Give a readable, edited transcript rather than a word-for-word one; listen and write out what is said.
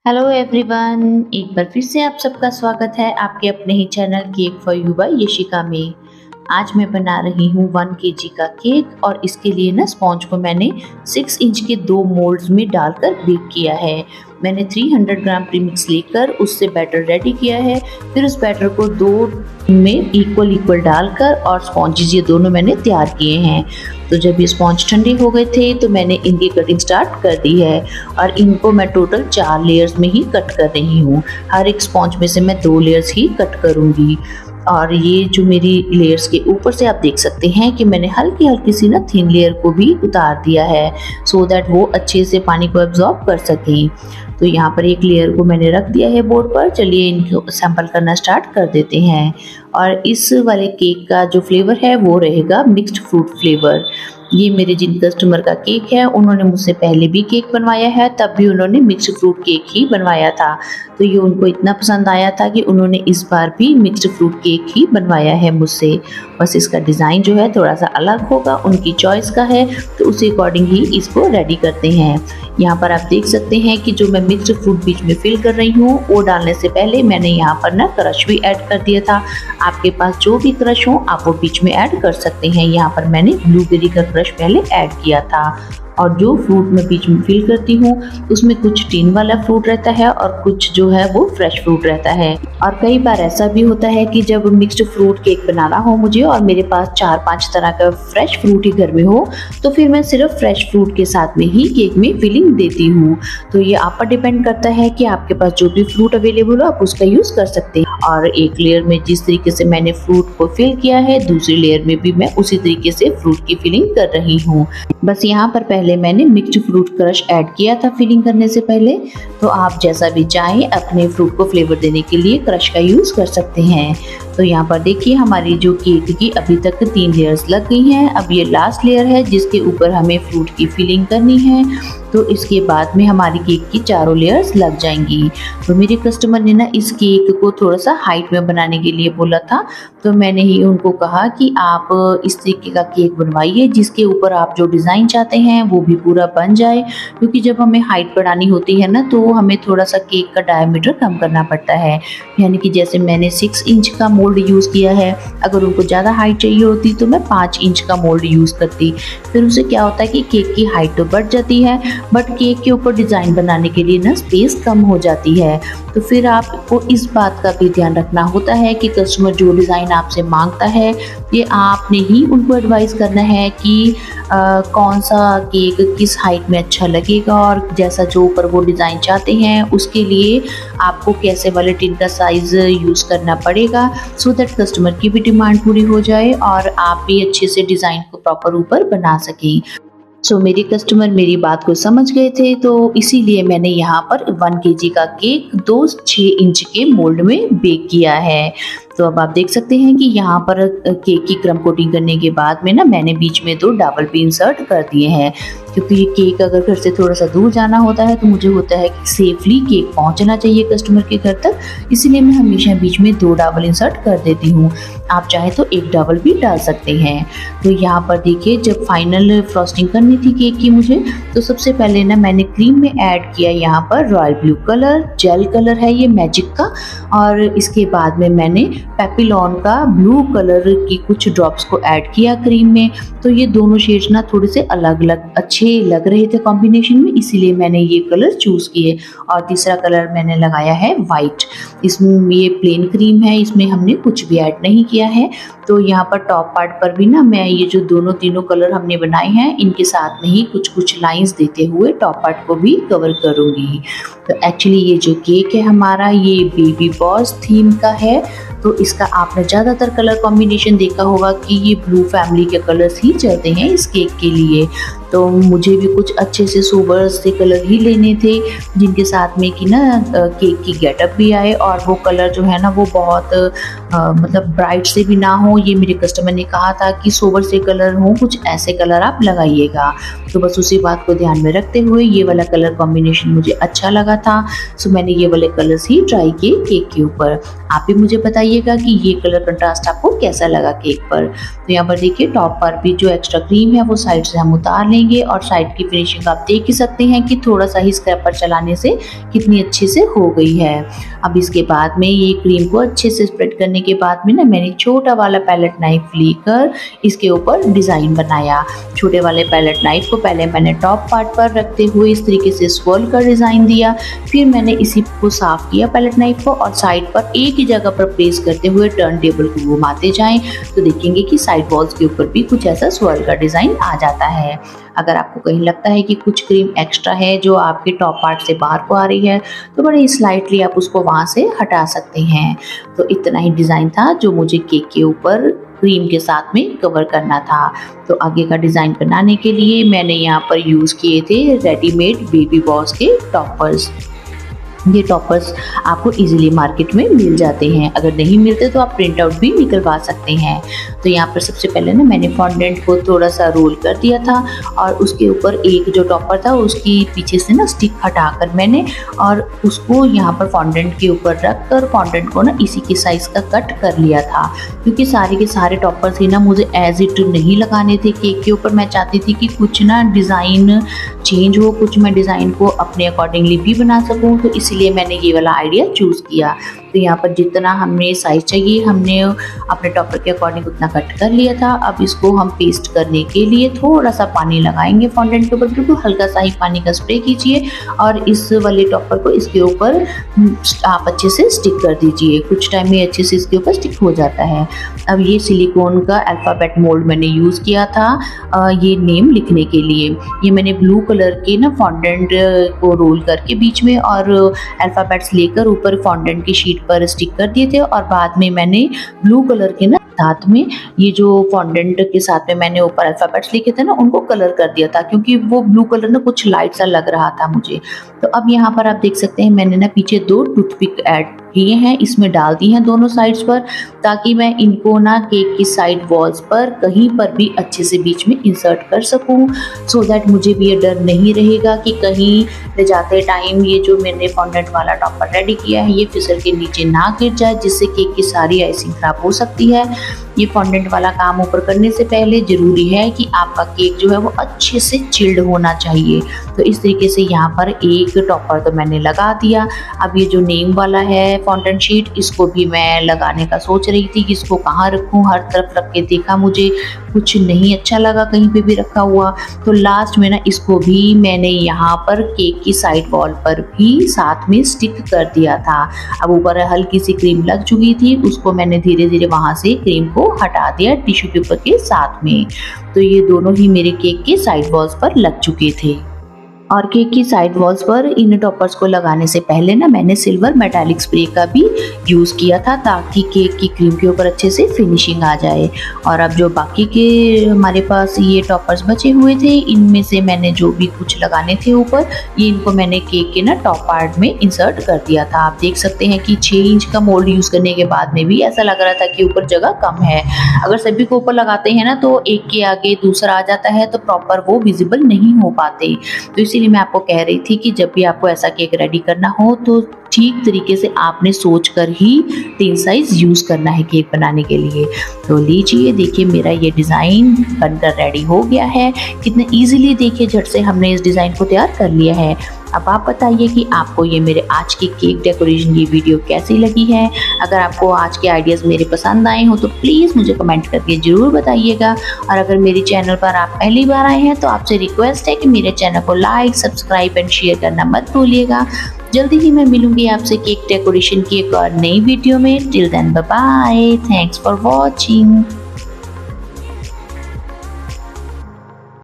Hello everyone, एक बार फिर से आप सबका स्वागत है आपके अपने ही channel cake for you by Yashika में। आज मैं बना रही हूँ 1 केजी का केक और इसके लिए ना स्पॉन्ज को मैंने 6 इंच के 2 मोल्ड्स में डालकर बेक किया है। मैंने 300 ग्राम प्रीमिक्स लेकर उससे बैटर रेडी किया है। फिर उस बैटर को 2 में इक्वल डालकर और स्पॉन्जेस ये दोनों मैंने तैयार किए हैं। तो जब ये स्पॉन्ज ठंडे हो गए थे तो मैंने इनकी कटिंग स्टार्ट कर दी है और इनको मैं टोटल 4 लेयर्स में ही कट कर रही हूँ। हर एक स्पॉन्ज में से मैं 2 लेयर्स ही कट करूँगी। और ये जो मेरी लेयर्स के ऊपर से आप देख सकते हैं कि मैंने हल्की हल्की सी ना थिन लेयर को भी उतार दिया है सो दैट वो अच्छे से पानी को एब्जॉर्ब कर सकें। तो यहाँ पर एक लेयर को मैंने रख दिया है बोर्ड पर। चलिए इनको सैंपल करना स्टार्ट कर देते हैं। और इस वाले केक का जो फ्लेवर है वो रहेगा मिक्स्ड फ्रूट फ्लेवर। ये मेरे जिन कस्टमर का केक है उन्होंने मुझसे पहले भी केक बनवाया है, तब भी उन्होंने मिक्स्ड फ्रूट केक ही बनवाया था। तो ये उनको इतना पसंद आया था कि उन्होंने इस बार भी मिक्स्ड फ्रूट केक ही बनवाया है मुझसे। बस इसका डिज़ाइन जो है थोड़ा सा अलग होगा, उनकी चॉइस का है, तो उसी अकॉर्डिंग ही इसको रेडी करते हैं। यहाँ पर आप देख सकते हैं कि जो मैं मिक्स्ड फ्रूट बीच में फिल कर रही हूँ वो डालने से पहले मैंने यहाँ पर ना क्रश भी ऐड कर दिया था। आपके पास जो भी क्रश हो आप वो बीच में ऐड कर सकते हैं। यहाँ पर मैंने ब्लूबेरी का क्रश पहले ऐड किया था। और जो फ्रूट मैं बीच में फिल करती हूँ उसमें कुछ टिन वाला फ्रूट रहता है और कुछ जो है वो फ्रेश फ्रूट रहता है। और कई बार ऐसा भी होता है कि जब मिक्स्ड फ्रूट केक बनाना हो मुझे और मेरे पास 4-5 तरह का फ्रेश फ्रूट ही घर में हो तो फिर मैं सिर्फ फ्रेश फ्रूट के साथ में ही केक में फिलिंग देती हूँ। तो ये आप पर डिपेंड करता है कि आपके पास जो भी फ्रूट अवेलेबल हो आप उसका यूज़ कर सकते हैं। और एक लेयर में जिस तरीके से मैंने फ्रूट को फिल किया है दूसरी लेयर में भी मैं उसी तरीके से फ्रूट की फिलिंग कर रही हूँ। बस यहाँ पर पहले मैंने मिक्स्ड फ्रूट क्रश ऐड किया था फिलिंग करने से पहले। तो आप जैसा भी चाहें अपने फ्रूट को फ्लेवर देने के लिए क्रश का यूज़ कर सकते हैं। तो यहाँ पर देखिए हमारी जो केक की अभी तक 3 लेयर्स लग गई हैं। अब ये लास्ट लेयर है जिसके ऊपर हमें फ्रूट की फिलिंग करनी है। तो इसके बाद में हमारी केक की चारों लेयर्स लग जाएंगी। तो मेरे कस्टमर ने ना इस केक को थोड़ा सा हाइट में बनाने के लिए बोला था, तो मैंने ही उनको कहा कि आप इस तरीके का केक बनवाइए जिसके ऊपर आप जो डिज़ाइन चाहते हैं वो भी पूरा बन जाए। क्योंकि जब हमें हाइट बढ़ानी होती है ना तो हमें थोड़ा सा केक का डायमीटर कम करना पड़ता है। यानी कि जैसे मैंने 6 इंच का मोल्ड यूज़ किया है, अगर उनको ज़्यादा हाइट चाहिए होती तो मैं 5 इंच का मोल्ड यूज़ करती। फिर उससे क्या होता है कि केक की हाइट तो बढ़ जाती है बट केक के ऊपर डिज़ाइन बनाने के लिए ना स्पेस कम हो जाती है। तो फिर आपको इस बात का भी ध्यान रखना होता है कि कस्टमर जो डिज़ाइन आपसे मांगता है ये आपने ही उनको एडवाइस करना है कि कौन सा केक किस हाइट में अच्छा लगेगा और जैसा जो ऊपर वो डिज़ाइन चाहते हैं उसके लिए आपको कैसे वाले टिन का साइज़ यूज़ करना पड़ेगा सो दैट कस्टमर की भी डिमांड पूरी हो जाए और आप भी अच्छे से डिज़ाइन को प्रॉपर ऊपर बना सकें। सो मेरे कस्टमर मेरी बात को समझ गए थे, तो इसीलिए मैंने यहाँ पर 1 केजी का केक 6 इंच के मोल्ड में बेक किया है। तो अब आप देख सकते हैं कि यहाँ पर केक की क्रम कोटिंग करने के बाद में ना मैंने बीच में 2 डबल पिन इंसर्ट कर दिए हैं। क्योंकि ये केक अगर घर से थोड़ा सा दूर जाना होता है तो मुझे होता है कि सेफली केक पहुँचना चाहिए कस्टमर के घर तक, इसीलिए मैं हमेशा बीच में 2 डबल इंसर्ट कर देती हूँ। आप चाहे तो 1 डबल भी डाल सकते हैं। तो यहाँ पर देखिए जब फाइनल फ्रॉस्टिंग करनी थी केक की मुझे, तो सबसे पहले ना मैंने क्रीम में ऐड किया यहाँ पर royal blue colour, jail colour है ये मैजिक का, और इसके बाद में मैंने पेपिलॉन का ब्लू कलर की कुछ ड्रॉप्स को ऐड किया क्रीम में। तो ये दोनों शेड्स ना थोड़े से अलग अलग अच्छे लग रहे थे कॉम्बिनेशन में, इसीलिए मैंने ये कलर चूज़ किए। और तीसरा कलर मैंने लगाया है वाइट। इसमें ये प्लेन क्रीम है, इसमें हमने कुछ भी ऐड नहीं किया है। तो यहाँ पर टॉप पार्ट पर भी ना मैं ये जो तीनों कलर हमने बनाए हैं इनके साथ में ही कुछ लाइंस देते हुए टॉप पार्ट को भी कवर करूँगी। तो एक्चुअली ये जो केक है हमारा ये बेबी बॉस थीम का है। तो इसका आपने ज़्यादातर कलर कॉम्बिनेशन देखा होगा कि ये ब्लू फैमिली के कलर्स ही चलते हैं इस केक के लिए। तो मुझे भी कुछ अच्छे से सोबर से कलर ही लेने थे जिनके साथ में कि ना केक की गेटअप भी आए और वो कलर जो है ना वो बहुत मतलब ब्राइट से भी ना हो। ये मेरे कस्टमर ने कहा था कि सोबर से कलर हो, कुछ ऐसे कलर आप लगाइएगा। तो बस उसी बात को ध्यान में रखते हुए ये वाला कलर कॉम्बिनेशन मुझे अच्छा लगा था, सो मैंने ये वाले कलर्स ही ट्राई किए केक के ऊपर। आप भी मुझे बताइएगा कि ये कलर कंट्रास्ट आपको कैसा लगा केक पर। तो यहाँ पर देखिए टॉप पर भी जो एक्स्ट्रा क्रीम है वो साइड से हम उतार लेंगे लेंगे और साइड की फिनिशिंग आप देख ही सकते हैं कि थोड़ा सा ही स्क्रैपर चलाने से कितनी अच्छे से हो गई है। अब इसके बाद में ये क्रीम को अच्छे से स्प्रेड करने के बाद में ना मैंने छोटा वाला पैलेट नाइफ लेकर इसके ऊपर डिज़ाइन बनाया। छोटे वाले पैलेट नाइफ को पहले मैंने टॉप पार्ट पर रखते हुए इस तरीके से स्वर्ल का डिज़ाइन दिया, फिर मैंने इसी को साफ किया पैलेट नाइफ को और साइड पर एक ही जगह पर प्लेस करते हुए टर्न टेबल को घुमाते जाएं तो देखेंगे कि साइड वॉल्स के ऊपर भी कुछ ऐसा स्वर्ल का डिज़ाइन आ जाता है। अगर आपको कहीं लगता है कि कुछ क्रीम एक्स्ट्रा है जो आपके टॉप पार्ट से बाहर को आ रही है तो बड़े स्लाइटली आप उसको वहाँ से हटा सकते हैं। तो इतना ही डिज़ाइन था जो मुझे केक के ऊपर क्रीम के साथ में कवर करना था। तो आगे का डिज़ाइन बनाने के लिए मैंने यहाँ पर यूज़ किए थे रेडीमेड बेबी बॉस के टॉपर्स। ये टॉपर्स आपको इजीली मार्केट में मिल जाते हैं, अगर नहीं मिलते तो आप प्रिंट आउट भी निकलवा सकते हैं। तो यहाँ पर सबसे पहले ना मैंने फॉन्डेंट को थोड़ा सा रोल कर दिया था और उसके ऊपर एक जो टॉपर था उसकी पीछे से ना स्टिक हटाकर मैंने और उसको यहाँ पर फॉन्डेंट के ऊपर रख कर फॉन्डेंट को ना इसी के साइज़ का कट कर लिया था, क्योंकि सारे के सारे टॉपर्स ही ना मुझे एज इट नहीं लगाने थे केक के ऊपर। मैं चाहती थी कि कुछ ना डिज़ाइन चेंज हो, कुछ मैं डिज़ाइन को अपने अकॉर्डिंगली भी बना सकूँ, तो इसलिए मैंने ये वाला आइडिया चूज़ किया। तो यहाँ पर जितना हमें साइज चाहिए हमने अपने टॉपर के अकॉर्डिंग उतना कट कर लिया था। अब इसको हम पेस्ट करने के लिए थोड़ा सा पानी लगाएंगे फॉन्डेंट के ऊपर, बिल्कुल हल्का सा ही पानी का स्प्रे कीजिए और इस वाले टॉपर को इसके ऊपर आप अच्छे से स्टिक कर दीजिए। कुछ टाइम में अच्छे से इसके ऊपर स्टिक हो जाता है। अब ये सिलिकॉन का अल्फ़ाबेट मोल्ड मैंने यूज़ किया था ये नेम लिखने के लिए। ये मैंने ब्लू कलर के ना फॉन्डेंट को रोल करके बीच में और अल्फ़ाबेट्स लेकर ऊपर फॉन्डेंट की शीट पर स्टिक कर दिए थे और बाद में मैंने ब्लू कलर के ना साथ में ये जो फॉन्डेंट के साथ में मैंने ऊपर अल्फ़ाबेट्स लिखे थे ना उनको कलर कर दिया था, क्योंकि वो ब्लू कलर ना कुछ लाइट सा लग रहा था मुझे। तो अब यहाँ पर आप देख सकते हैं मैंने ना पीछे 2 टूथपिक ऐड किए हैं, इसमें डाल दी हैं दोनों साइड्स पर, ताकि मैं इनको ना केक की साइड वॉल्स पर कहीं पर भी अच्छे से बीच में इंसर्ट कर सकूं, सो दैट मुझे भी ये डर नहीं रहेगा कि कहीं ले जाते टाइम ये जो मैंने फॉन्डेंट वाला टॉपर रेडी किया है ये फिसल के नीचे ना गिर जाए, जिससे केक की सारी आइसिंग खराब हो सकती है। ये फॉन्डेंट वाला काम ऊपर करने से पहले ज़रूरी है कि आपका केक जो है वो अच्छे से चिल्ड होना चाहिए। तो इस तरीके से यहाँ पर एक टॉपर तो मैंने लगा दिया। अब ये जो नेम वाला है फॉन्डेंट शीट इसको भी मैं लगाने का सोच रही थी कि इसको कहाँ रखूँ, हर तरफ रख के देखा मुझे कुछ नहीं अच्छा लगा कहीं पे भी रखा हुआ। तो लास्ट में ना इसको भी मैंने यहाँ पर केक की साइड वॉल पर भी साथ में स्टिक कर दिया था। अब ऊपर हल्की सी क्रीम लग चुकी थी, उसको मैंने धीरे धीरे वहाँ से क्रीम को हटा दिया टिश्यू पेपर के साथ में। तो ये दोनों ही मेरे केक के साइड वॉल्स पर लग चुके थे। और केक की साइड वॉल्स पर इन टॉपर्स को लगाने से पहले ना मैंने सिल्वर मेटालिक स्प्रे का भी यूज़ किया था, ताकि केक की क्रीम के ऊपर अच्छे से फिनिशिंग आ जाए। और अब जो बाकी के हमारे पास ये टॉपर्स बचे हुए थे इनमें से मैंने जो भी कुछ लगाने थे ऊपर, ये इनको मैंने केक के ना टॉप पार्ट में इंसर्ट कर दिया था। आप देख सकते हैं कि 6 इंच का मोल्ड यूज़ करने के बाद में भी ऐसा लग रहा था कि ऊपर जगह कम है। अगर सभी को ऊपर लगाते हैं ना तो एक के आगे दूसरा आ जाता है तो प्रॉपर वो विजिबल नहीं हो पाते। तो इसीलिए मैं आपको कह रही थी कि जब भी आपको ऐसा केक रेडी करना हो तो ठीक तरीके से आपने सोच कर ही टिन साइज यूज़ करना है केक बनाने के लिए। तो लीजिए देखिए मेरा ये डिज़ाइन बनकर रेडी हो गया है। कितने इजीली देखिए झट से हमने इस डिज़ाइन को तैयार कर लिया है। अब आप बताइए कि आपको ये मेरे आज की केक डेकोरेशन की वीडियो कैसी लगी है। अगर आपको आज के आइडियाज़ मेरे पसंद आए हो तो प्लीज़ मुझे कमेंट करके ज़रूर बताइएगा। और अगर मेरे चैनल पर आप पहली बार आए हैं तो आपसे रिक्वेस्ट है कि मेरे चैनल को लाइक, सब्सक्राइब एंड शेयर करना मत भूलिएगा। जल्दी ही मैं मिलूंगी आपसे केक डेकोरेशन की एक और नई वीडियो में। Till then bye bye, thanks for watching.